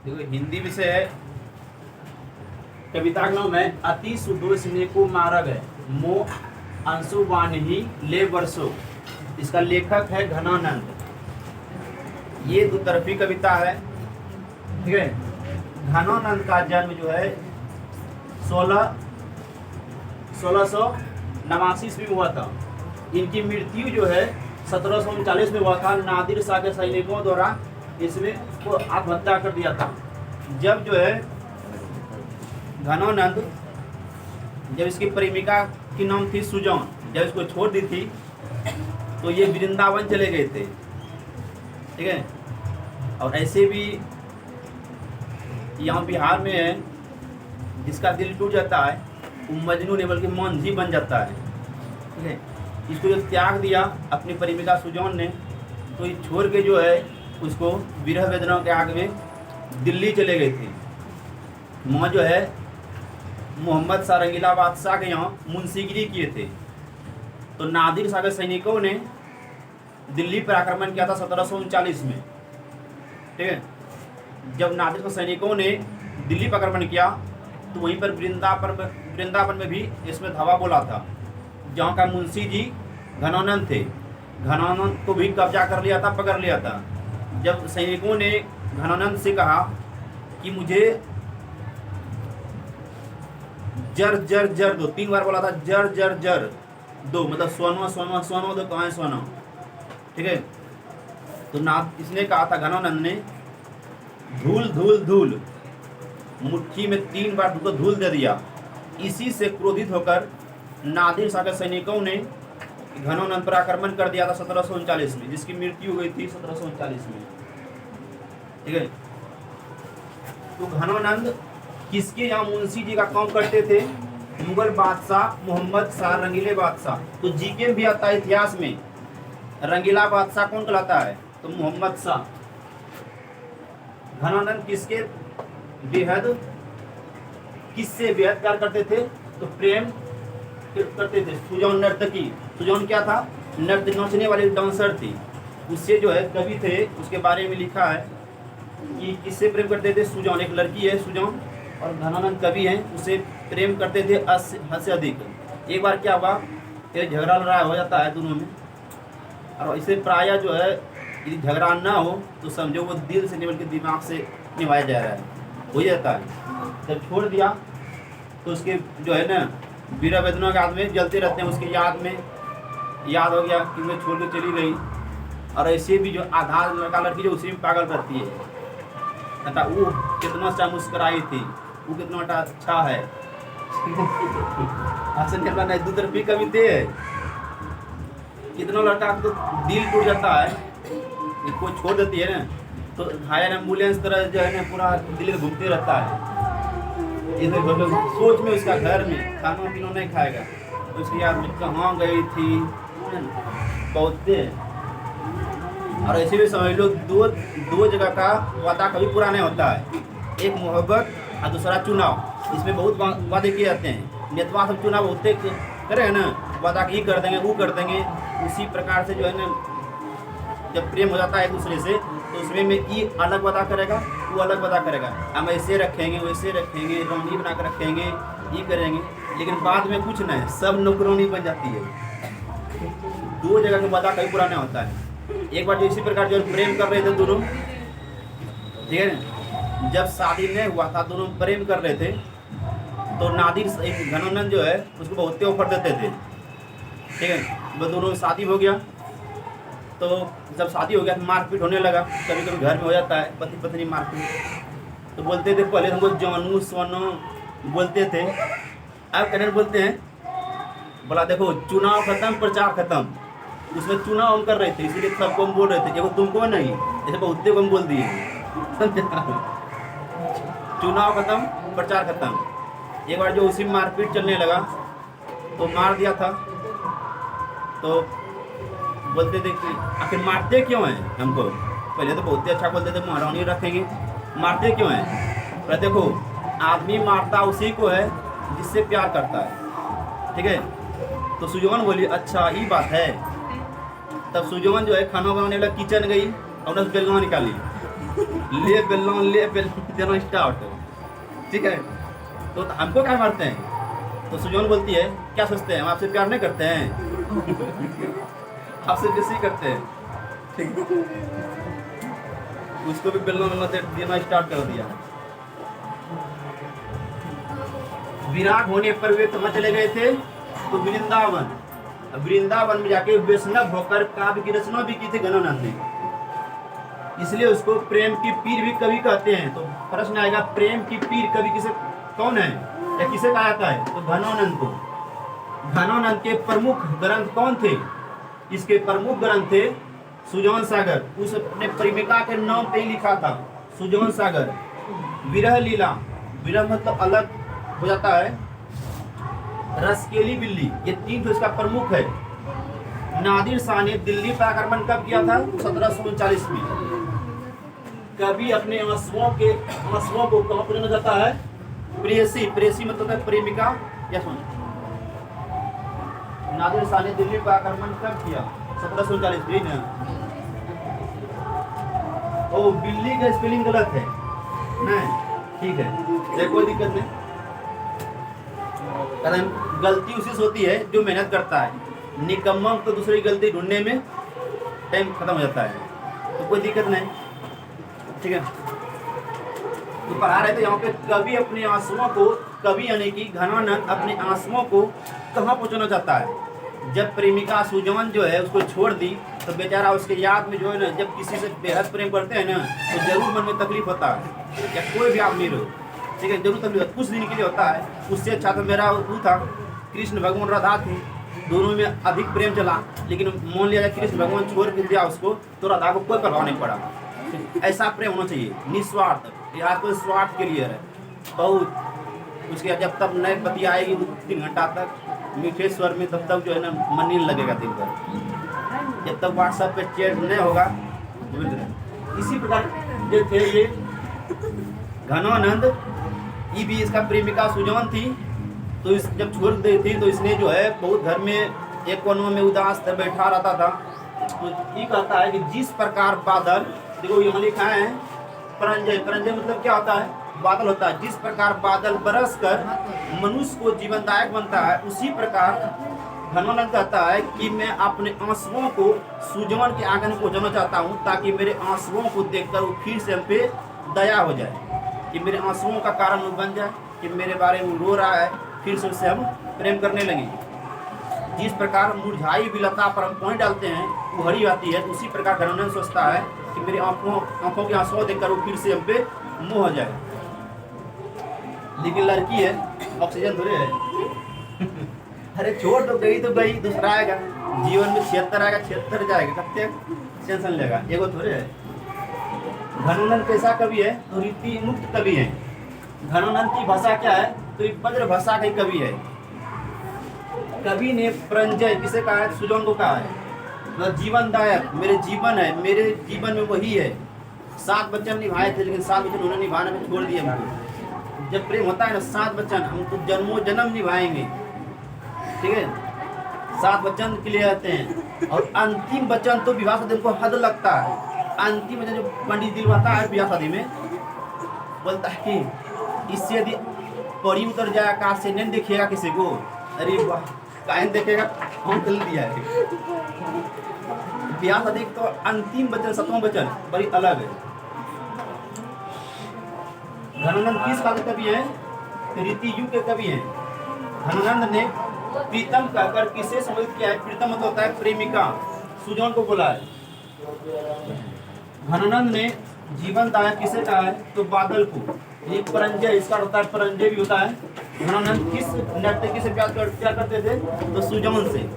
देखो हिंदी विषय है। कविता का नाम है अति सुदोष ने को मारग है मो अंशुवान ही ले वर्षो। इसका लेखक है घनानंद। ये दो तरफी कविता है, ठीक है। घनानंद का जन्म जो है 1689 ईस्वी में हुआ था। इनकी मृत्यु जो है 1739 में हुआ था। नादिर शाह के सैनिकों द्वारा इसमें को आत्महत्या कर दिया था। जब जो है घनानंद, जब इसकी प्रेमिका की नाम थी सुजौन, जब इसको छोड़ दी थी तो ये वृंदावन चले गए थे, ठीक है। और ऐसे भी यहाँ बिहार में है जिसका दिल टूट जाता है वो मजनू नहीं बल्कि मांझी बन जाता है, ठीक है। इसको जो त्याग दिया अपनी प्रेमिका सुजौन ने, तो ये छोड़ के जो है उसको विरह वेदना के आग में दिल्ली चले गए थे। वहाँ जो है मोहम्मद शाह रंगीला बादशाह के यहाँ मुंशीगिरी किए थे। तो नादिर शाह के सैनिकों ने दिल्ली पर आक्रमण किया था 1739 में, ठीक है। जब नादिर के सैनिकों ने दिल्ली पर आक्रमण किया तो वहीं पर वृंदावन में भी इसमें धावा बोला था, जहाँ का मुंशी जी घनानंद थे। घनानंद को भी कब्जा कर लिया था, पकड़ लिया था। जब सैनिकों ने घनानंद से कहा कि मुझे जर जर जर दो, 3 बार बोला था जर जर जर दो, मतलब सोना सोना सोना दो, कहाँ है सोना, ठीक है। तो इसने कहा था घनानंद ने धूल धूल धूल, मुट्ठी में 3 बार उसको धूल दे दिया। इसी से क्रोधित होकर नादिर शाह के सैनिकों ने घनानंद पर आक्रमण कर दिया था 1739 में, जिसकी मृत्यु हुई थी 1739 में, ठीक है। तो घनानंद किसके यहाँ मुंशी जी का काम करते थे? मुगल बादशाह मोहम्मद शाह रंगीले बादशाह। तो जीके में भी आता है इतिहास में, रंगीला बादशाह कौन कहलाता है? तो मोहम्मद शाह। घनानंद किसके बेहद, किससे बेहद प्यार करते थे? तो प्रेम करते थे सुजौन नर्तकी। सुजौन क्या था? नृत्य नाचने वाली डांसर थी। उससे जो है कवि थे, उसके बारे में लिखा है कि किससे प्रेम करते थे? सुजौन, एक लड़की है सुजौन, और घनानंद कवि हैं, उसे प्रेम करते थे हद से अधिक। एक बार क्या हुआ, फिर झगड़ा लड़ाई हो जाता है दोनों में, और इसे प्रायः जो है यदि झगड़ा ना हो तो समझो वो दिल से नहीं बल्कि दिमाग से निभाया जा रहा है, हो जाता है। जब छोड़ दिया तो उसके जो है ना वीरा वेदना के हाथ में जलते रहते हैं, उसकी याद में याद हो गया कि मैं छोड़ के चली गई। और ऐसे भी जो आधार लड़का लड़की जो उसी में पागल करती है, कहता वो कितना अच्छा मुस्कुराई थी, वो कितना अच्छा है। नहीं, दो तरफी कविते है। कितना लड़का तो दिल टूट जाता है, कोई छोड़ देती है ना तो घायल एम्बुलेंस तरह जो है ना पूरा दिल घूमते रहता है। इधर सोच में उसका घर में खाना पीना नहीं खाएगा, तो उसकी याद में कहाँ गई थी बहुत। और ऐसे भी समझ लो दो जगह का वादा कभी पूरा नहीं होता है। एक मोहब्बत और दूसरा चुनाव। इसमें बहुत वादे किए जाते हैं। नेता सब चुनाव होते करें ना, वादा ये कर देंगे वो कर देंगे। उसी प्रकार से जो है ना जब प्रेम हो जाता है एक दूसरे से तो उसमें में ये अलग वादा करेगा, वो अलग वादा करेगा, हम ऐसे रखेंगे वैसे रखेंगे, रौनी बना कर रखेंगे, ये करेंगे, लेकिन बाद में कुछ नहीं, सब नौकरानी बन जाती है। 2 जगह का वादा कभी पूरा नहीं होता है। एक बार जो इसी प्रकार जो प्रेम कर रहे थे दोनों, ठीक है ना, जब शादी नहीं हुआ था दोनों प्रेम कर रहे थे, तो नादिर घनानंद जो है उसको बहुत ऑफर देते थे, ठीक है। वो दोनों शादी हो गया, तो जब शादी हो गया तो मारपीट होने लगा। कभी कभी घर में हो जाता है पति पत्नी मारपीट। तो बोलते थे पहले हमको जानू सोनू बोलते थे, अब कन्नड़ बोलते हैं, बोला देखो चुनाव खत्म प्रचार खत्म। उसमें चुनाव हम कर रहे थे इसीलिए सबको हम बोल रहे थे, देखो तुमको नहीं, ऐसे बहुते को हम बोल दिए। चुनाव खत्म प्रचार खत्म। एक बार जो उसी मारपीट चलने लगा तो मार दिया था। तो बोलते थे कि आखिर मारते क्यों हैं हमको? पहले तो बहुत ही अच्छा बोलते थे महारानी रखेंगे, मारते क्यों हैं? पर देखो आदमी मारता उसी को है जिससे प्यार करता है, ठीक है। तो सुजौन बोली अच्छा ये बात है। तब सुजौन जो है खाना बनाने लगा, किचन गई और बेलना निकाली ले बेलून देना स्टार्ट। ठीक है, तो हमको क्या मारते हैं? तो सुजोन बोलती है क्या सोचते हैं हम आपसे प्यार नहीं करते हैं? आपसे बेसी करते हैं। ठीक, उसको भी बेलून देना स्टार्ट कर दिया। विराट होने पर वे कहाँ चले गए थे? तो वृंदावन। वृंदावन में जाके वैष्णव होकर काव्य की रचना भी की थी घनानंद ने, इसलिए उसको प्रेम की पीर भी कवि कहते हैं। तो प्रश्न आएगा प्रेम की पीर कवि किसे कौन है या किसे कहा जाता है? तो घनानंद को। घनानंद के प्रमुख ग्रंथ कौन थे? इसके प्रमुख ग्रंथ थे सुजौन सागर, उस अपने प्रेमिका के नाम पे ही लिखा था सुजौन सागर। विरह लीला, विरह मतलब अलग हो जाता है। रसकेली बिल्ली, ये 3 तो इसका प्रमुख है। नादिर शाह ने दिल्ली पर आक्रमण कब किया था? 1739 में। कभी अपने आंसुओं को कहाँ पहुंचाना जाता है? प्रेयसी, प्रेयसी मतलब है प्रेमिका या सुन। नादिर शाह ने दिल्ली पर आक्रमण कब किया? 1739 में। ओ बिल्ली का स्पेलिंग गलत है, नहीं ठीक है, कोई दिक्कत नहीं। गलती उसी से होती है जो मेहनत करता है। निकम्मा तो दूसरी गलती ढूंढने में टाइम खत्म हो जाता है, तो कोई दिक्कत नहीं। ठीक है, तो पढ़ा रहे थे यहाँ पे कवि अपने आंसुओं को, कवि यानी कि घनानंद अपने आंसुओं को कहाँ पहुँचाना चाहता है? जब प्रेमिका सुजौन जो है उसको छोड़ दी तो बेचारा उसके याद में जो है ना, जब किसी से बेहद प्रेम करते हैं ना तो जरूर मन में तकलीफ होता है, या कोई भी आदमी रहो, ठीक है, जरूर तकलीफ कुछ दिन के लिए होता है। उससे अच्छा तो मेरा वो था कृष्ण भगवान राधा थे, दोनों में अधिक प्रेम चला, लेकिन मान लिया कृष्ण भगवान छोड़ के दिया उसको तो राधा को कोई प्रभाव नहीं पड़ा। ऐसा प्रेम होना चाहिए निस्वार्थ, या कोई स्वार्थ के लिए है बहुत। उसके जब तक नए पति आएगी 3 घंटा तक मीठे स्वर में, तब तक जो है ना मन नहीं लगेगा दिन भर, जब तक व्हाट्सएप पे चैट नहीं होगा। इसी प्रकार जो थे ये घनानंद, ये भी इसका प्रेमिका सुजौन थी, तो इस जब छोड़ दी थी तो इसने जो है बहुत घर में एक कोनों में उदास बैठा रहता था। तो ये कहता है कि जिस प्रकार बादल, देखो यहाँ लिखा है परंजय, परंजय मतलब क्या होता है? बादल होता है। जिस प्रकार बादल बरस कर मनुष्य को जीवनदायक बनता है, उसी प्रकार घनानंद कहता है कि मैं अपने आंसुओं को सुजौन के आंगन में पहुँचाना चाहता हूँ, ताकि मेरे आंसुओं को देखकर वो फिर से हम पे दया हो जाए, कि मेरे आंसुओं का कारण वो बन जाए, कि मेरे बारे में रो रहा है, फिर से उससे हम प्रेम करने लगे। जिस प्रकार मुरझाई हुई लता पर हम पानी डालते हैं वो हरी आती है, उसी प्रकार घनानंद सोचता है कि मेरी आंखों के आंसुओं देखकर वो फिर से हम पे मोह हो जाए। लेकिन लड़की है, ऑक्सीजन थोड़े है। अरे छोड़ तो गई, दूसरा आएगा जीवन में, 76 आएगा, 76 जाएगा, कब तक टेंशन लेगा, एगो थोड़े है। घनानंद कैसा कवि है? तो रीति मुक्त कवि है। घनानंद की भाषा क्या है? तो ये ब्रज भाषा का कवि है। कवि ने परंजय किसे कहा है? सुजौन को कहा है। मतलब जीवनदायक, मेरे जीवन है, मेरे जीवन में वही है। 7 वचन निभाए थे, लेकिन 7 वचन उन्होंने निभाने में छोड़ दिए हमको। जब प्रेम होता है ना, 7 वचन हम तो जन्मों जन्म निभाएंगे, ठीक है, 7 वचन के लिए आते हैं। और अंतिम वचन तो विवाह शादी को हद लगता है। अंतिम वचन जो पंडित दिलवाता है विवाह शादी में, बोलता है कि इससे यदि परी उतर जाए आकाश से, नहीं देखिएगा किसी को। अरे वाह, काहे देखेगा, हम कर दिया है। विवाह शादी तो अंतिम वचन, 7वां वचन बड़ी अलग है। घनानंद किस काल के कवि हैं? रीति युग के कवि हैं। घनानंद ने प्रीतम कहकर किसे संबोधित किया है? प्रीतम मतलब होता है प्रेमिका, सुजौन को बोला है। घनानंद ने जीवनदायक किसे कहा है? तो बादल को। ये परंजय, इसका होता है परंजय भी होता है। घनानंद किस नर्तकी से प्यार करते थे? तो सुजौन से।